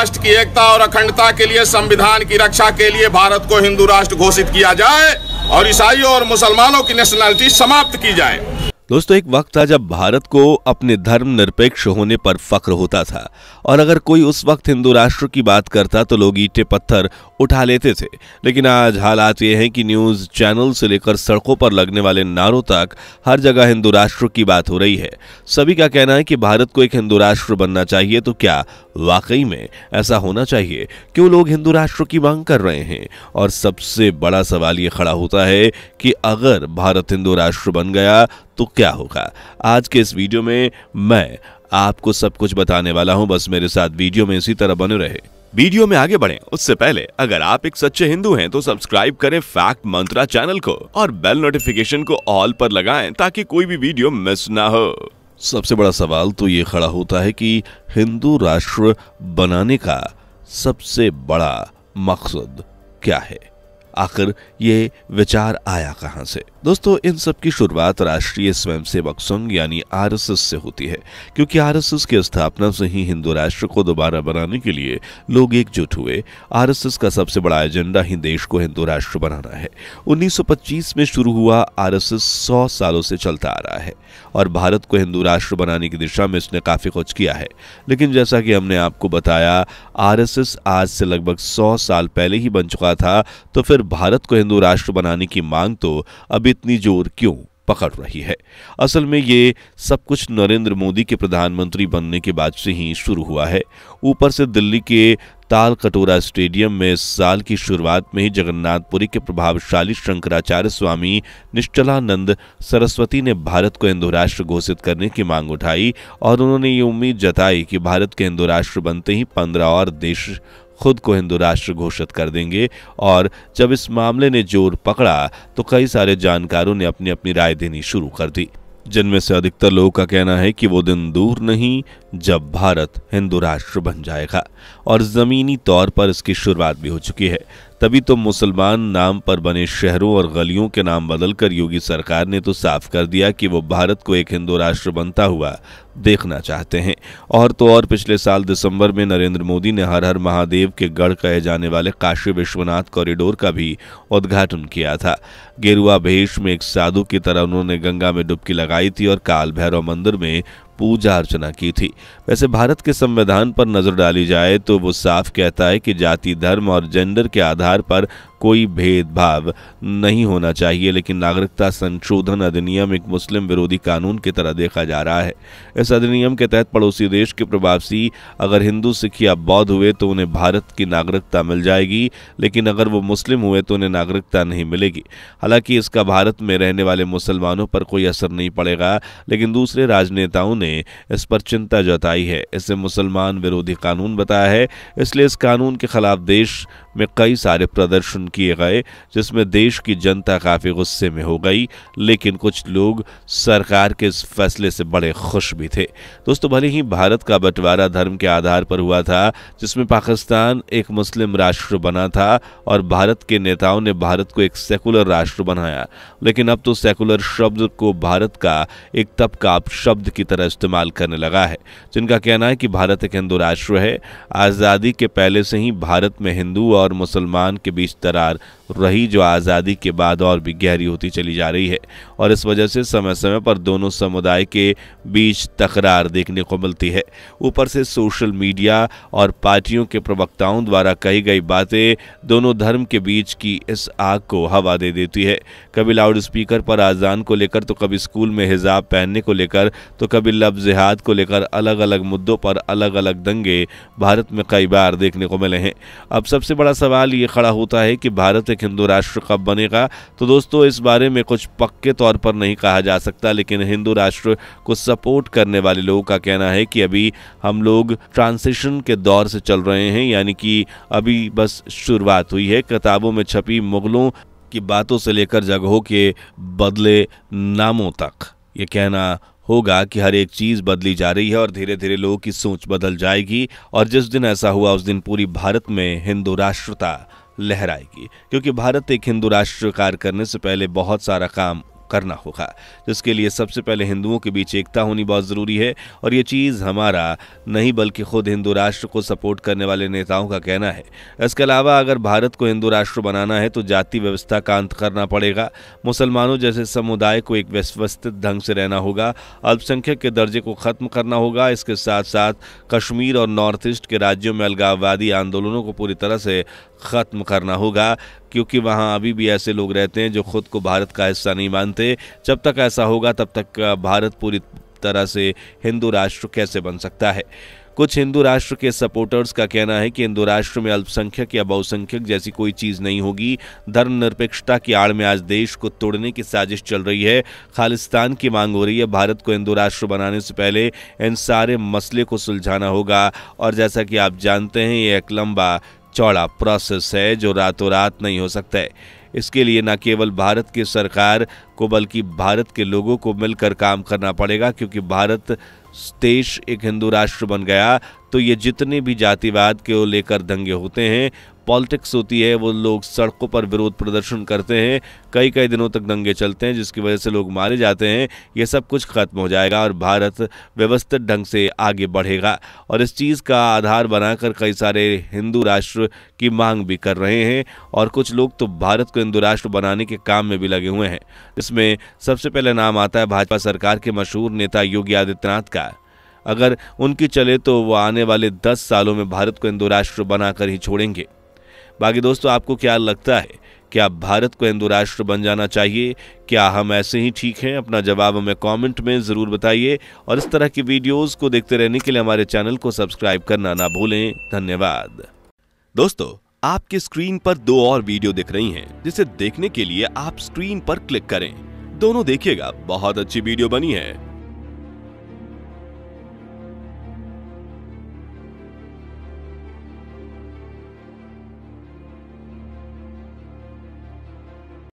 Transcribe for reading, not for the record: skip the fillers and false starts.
राष्ट्र की एकता और अखंडता के लिए, संविधान की रक्षा के लिए भारत को हिंदू राष्ट्र घोषित किया जाए और ईसाइयों और मुसलमानों की नेशनलिटी समाप्त की जाए। दोस्तों, एक वक्त था जब भारत को अपने धर्म निरपेक्ष होने पर फख्र होता था और अगर कोई उस वक्त हिंदू राष्ट्र की बात करता तो लोग ईंटें पत्थर उठा लेते थे। लेकिन आज हालात ये हैं कि न्यूज़ चैनल से लेकर सड़कों पर लगने वाले नारों तक हर जगह हिंदू राष्ट्र की बात हो रही है। सभी का कहना है कि भारत को एक हिंदू राष्ट्र बनना चाहिए। तो क्या वाकई में ऐसा होना चाहिए? क्यों लोग हिंदू राष्ट्र की मांग कर रहे हैं? और सबसे बड़ा सवाल ये खड़ा होता है कि अगर भारत हिंदू राष्ट्र बन गया तो क्या होगा? आज के इस वीडियो में मैं आपको सब कुछ बताने वाला हूं। बस मेरे साथ वीडियो में इसी तरह बने रहे। वीडियो में आगे बढ़ें उससे पहले अगर आप एक सच्चे हिंदू हैं तो सब्सक्राइब करें फैक्ट मंत्रा चैनल को और बेल नोटिफिकेशन को ऑल पर लगाएं ताकि कोई भी वीडियो मिस ना हो। सबसे बड़ा सवाल तो ये खड़ा होता है कि हिंदू राष्ट्र बनाने का सबसे बड़ा मकसद क्या है? आखिर ये विचार आया कहां से? दोस्तों, इन सब की शुरुआत राष्ट्रीय स्वयंसेवक संघ यानी आरएसएस से होती है, क्योंकि आरएसएस की स्थापना से ही हिंदू राष्ट्र को दोबारा बनाने के लिए लोग एकजुट हुए। आरएसएस का सबसे बड़ा एजेंडा ही देश को हिंदू राष्ट्र बनाना है। 1925 में शुरू हुआ आरएसएस 100 सालों से चलता आ रहा है और भारत को हिंदू राष्ट्र बनाने की दिशा में इसने काफी कुछ किया है। लेकिन जैसा कि हमने आपको बताया, आरएसएस आज से लगभग 100 साल पहले ही बन चुका था, तो फिर भारत को हिंदू राष्ट्र बनाने की मांग तो अब इतनी जोर क्यों पकड़ रही है? असल में ये सब कुछ नरेंद्र मोदी के प्रधानमंत्री बनने के बाद से ही शुरू हुआ है। ऊपर से दिल्ली के तालकटोरा स्टेडियम में इस साल की शुरुआत में ही जगन्नाथपुरी के प्रभावशाली शंकराचार्य स्वामी निश्चलानंद सरस्वती ने भारत को हिंदू राष्ट्र घोषित करने की मांग उठाई और उन्होंने ये उम्मीद जताई कि भारत के हिंदू राष्ट्र बनते ही 15 और देश खुद को हिंदू राष्ट्र घोषित कर देंगे। और जब इस मामले ने जोर पकड़ा तो कई सारे जानकारों ने अपनी अपनी राय देनी शुरू कर दी, जिनमें से अधिकतर लोगों का कहना है कि वो दिन दूर नहीं जब भारत हिंदू राष्ट्र बन जाएगा और जमीनी तौर पर इसकी शुरुआत भी हो चुकी है। तभी तो मुसलमान नाम पर बने शहरों और गलियों के नाम बदलकर योगी सरकार ने तो साफ कर दिया कि वो भारत को एक हिंदू राष्ट्र बनता हुआ देखना चाहते हैं। और तो और पिछले साल दिसंबर में नरेंद्र मोदी ने हर हर महादेव के गढ़ कहे जाने वाले काशी विश्वनाथ कॉरिडोर का भी उद्घाटन किया था। गेरुआ भेष में एक साधु की तरह उन्होंने गंगा में डुबकी लगाई थी और काल भैरव मंदिर में पूजा अर्चना की थी। वैसे भारत के संविधान पर नजर डाली जाए तो वो साफ कहता है कि जाति, धर्म और जेंडर के आधार पर कोई भेदभाव नहीं होना चाहिए, लेकिन नागरिकता संशोधन अधिनियम एक मुस्लिम विरोधी कानून की तरह देखा जा रहा है। इस अधिनियम के तहत पड़ोसी देश के प्रवासी अगर हिंदू, सिख या बौद्ध हुए तो उन्हें भारत की नागरिकता मिल जाएगी, लेकिन अगर वो मुस्लिम हुए तो उन्हें नागरिकता नहीं मिलेगी। हालांकि इसका भारत में रहने वाले मुसलमानों पर कोई असर नहीं पड़ेगा, लेकिन दूसरे राजनेताओं ने इस पर चिंता जताई है। इसे मुसलमान विरोधी कानून बताया है, इसलिए इस कानून के खिलाफ देश में कई सारे प्रदर्शन किए गए, जिसमें देश की जनता काफी गुस्से में हो गई। लेकिन कुछ लोग सरकार के इस फैसले से बड़े खुश भी थे। दोस्तों, भले ही भारत का बंटवारा धर्म के आधार पर हुआ था, जिसमें पाकिस्तान एक मुस्लिम राष्ट्र बना था और भारत के नेताओं ने भारत को एक सेकुलर राष्ट्र बनाया, लेकिन अब तो सेकुलर शब्द को भारत का एक तबका शब्द की तरह इस्तेमाल करने लगा है, जिनका कहना है कि भारत एक हिंदू राष्ट्र है। आज़ादी के पहले से ही भारत में हिंदू और मुसलमान के बीच दरार रही, जो आज़ादी के बाद और भी गहरी होती चली जा रही है और इस वजह से समय समय पर दोनों समुदाय के बीच तकरार देखने को मिलती है। ऊपर से सोशल मीडिया और पार्टियों के प्रवक्ताओं द्वारा कही गई बातें दोनों धर्म के बीच की इस आग को हवा दे देती है। कभी लाउड स्पीकर पर आज़ान को लेकर, तो कभी स्कूल में हिजाब पहनने को लेकर, तो कभी लफ्ज़ जिहाद को लेकर अलग अलग मुद्दों पर अलग अलग दंगे भारत में कई बार देखने को मिले हैं। अब सबसे बड़ा सवाल ये खड़ा होता है कि भारत एक हिंदू राष्ट्र कब बनेगा? तो दोस्तों, इस बारे में कुछ पक्के तौर पर नहीं कहा जा सकता, लेकिन हिंदू राष्ट्र को सपोर्ट करने वाले लोगों का कहना है कि अभी हम लोग ट्रांजिशन के दौर से चल रहे हैं, यानी कि अभी बस शुरुआत हुई है। किताबों में छपी मुगलों की बातों से लेकर जगहों के बदले नामों तक ये कहना होगा कि हर एक चीज बदली जा रही है और धीरे धीरे लोगों की सोच बदल जाएगी और जिस दिन ऐसा हुआ उस दिन पूरी भारत में हिंदू राष्ट्रता लहराएगी, क्योंकि भारत एक हिंदू राष्ट्र कार्य करने से पहले बहुत सारा काम करना होगा, जिसके लिए सबसे पहले हिंदुओं के बीच एकता होनी बहुत जरूरी है। और ये चीज हमारा नहीं बल्कि खुद हिंदू राष्ट्र को सपोर्ट करने वाले नेताओं का कहना है। इसके अलावा अगर भारत को हिंदू राष्ट्र बनाना है तो जाति व्यवस्था का अंत करना पड़ेगा। मुसलमानों जैसे समुदाय को एक व्यवस्थित ढंग से रहना होगा। अल्पसंख्यक के दर्जे को खत्म करना होगा। इसके साथ साथ कश्मीर और नॉर्थ ईस्ट के राज्यों में अलगाववादी आंदोलनों को पूरी तरह से खत्म करना होगा, क्योंकि वहां अभी भी ऐसे लोग रहते हैं जो खुद को भारत का हिस्सा नहीं मानते। जब तक ऐसा होगा तब तक भारत पूरी तरह से हिंदू राष्ट्र कैसे बन सकता है। कुछ हिंदू राष्ट्र के सपोर्टर्स का कहना है कि हिंदू राष्ट्र में अल्पसंख्यक या बहुसंख्यक जैसी कोई चीज नहीं होगी। धर्मनिरपेक्षता की आड़ में आज देश को तोड़ने की साजिश चल रही है। खालिस्तान की मांग हो रही है। भारत को हिंदू राष्ट्र बनाने से पहले इन सारे मसले को सुलझाना होगा। और जैसा कि आप जानते हैं, ये एक लंबा चौड़ा प्रोसेस है जो रातों रात नहीं हो सकता है। इसके लिए न केवल भारत की सरकार को बल्कि भारत के लोगों को मिलकर काम करना पड़ेगा, क्योंकि भारत देश एक हिंदू राष्ट्र बन गया तो ये जितने भी जातिवाद के लेकर दंगे होते हैं, पॉलिटिक्स होती है, वो लोग सड़कों पर विरोध प्रदर्शन करते हैं, कई कई दिनों तक दंगे चलते हैं जिसकी वजह से लोग मारे जाते हैं, ये सब कुछ खत्म हो जाएगा और भारत व्यवस्थित ढंग से आगे बढ़ेगा। और इस चीज़ का आधार बनाकर कई सारे हिंदू राष्ट्र की मांग भी कर रहे हैं और कुछ लोग तो भारत को हिंदू राष्ट्र बनाने के काम में भी लगे हुए हैं। इसमें सबसे पहले नाम आता है भाजपा सरकार के मशहूर नेता योगी आदित्यनाथ का। अगर उनकी चले तो वो आने वाले 10 सालों में भारत को हिंदू राष्ट्र बनाकर ही छोड़ेंगे। बाकी दोस्तों, आपको क्या लगता है, क्या भारत को हिंदू राष्ट्र बन जाना चाहिए? क्या हम ऐसे ही ठीक हैं? अपना जवाब हमें कमेंट में ज़रूर बताइए और इस तरह की वीडियोस को देखते रहने के लिए हमारे चैनल को सब्सक्राइब करना ना भूलें। धन्यवाद। दोस्तों, आपके स्क्रीन पर 2 और वीडियो दिख रही हैं, जिसे देखने के लिए आप स्क्रीन पर क्लिक करें। दोनों देखिएगा, बहुत अच्छी वीडियो बनी है।